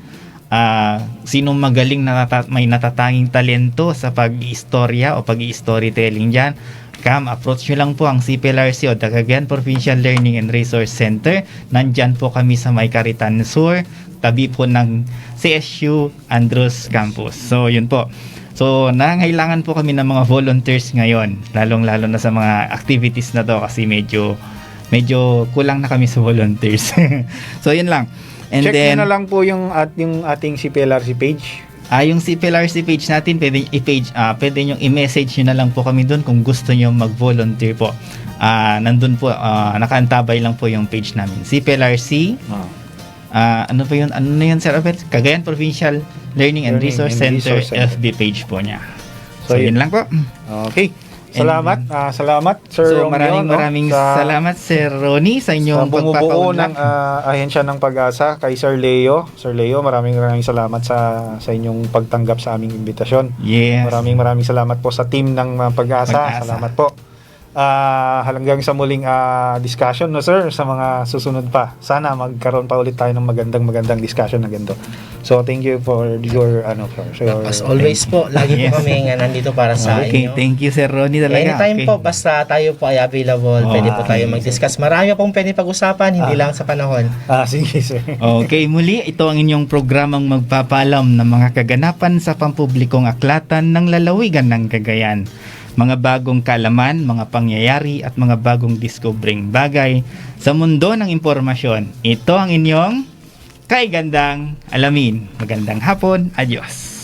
sino magaling may natatanging talento sa pag-istorya o pag-storytelling dyan. Approach nyo lang po ang CPLRC o the Cagayan Provincial Learning and Resource Center. Nandyan po kami sa May Caritan Sur, tabi po ng CSU Andros Campus. So, yun po. So, nangailangan po kami ng mga volunteers ngayon, lalong-lalo na sa mga activities na to kasi medyo kulang na kami sa volunteers. So, yun lang. And Check then, nyo na lang po yung ating CPLRC page. yung CPLRC page natin, pwede nyo i-message nyo na lang po kami doon kung gusto nyo mag-volunteer po. Nandun po, nakaantabay lang po yung page namin. CPLRC, ano pa yun? Ano na yun, Sir Albert? Cagayan Provincial Learning and Resource Center, FB page po niya. So yun lang po. Okay. Salamat. Salamat, Sir So Romeo, maraming salamat, Sir Ronnie, sa inyong bumubuo pagpapaunlak. ng ahensya ng Pag-asa kay Sir Leo. Sir Leo, maraming salamat sa inyong pagtanggap sa aming imbitasyon. Yes. Maraming salamat po sa team ng Pag-asa. Salamat po. Hanggang sa muling discussion, no sir, sa mga susunod pa. Sana magkaroon pa ulit tayo ng magandang discussion na ganito. So thank you for your As always po, lagi po kami nandito para sa Okay, inyo. thank you, Sir Ronnie, talaga. Anytime Okay. po, basta tayo po ay available, pwede po tayo mag-discuss. Marami pong pwede pag-usapan, hindi lang sa panahon. Sige sir. Okay, muli, ito ang inyong programang magpapalam ng mga kaganapan sa pampublikong aklatan ng lalawigan ng Cagayan. Mga bagong kaalaman, mga pangyayari at mga bagong discovering bagay sa mundo ng impormasyon. Ito ang inyong Kaigandang Alamin. Magandang hapon. Adios.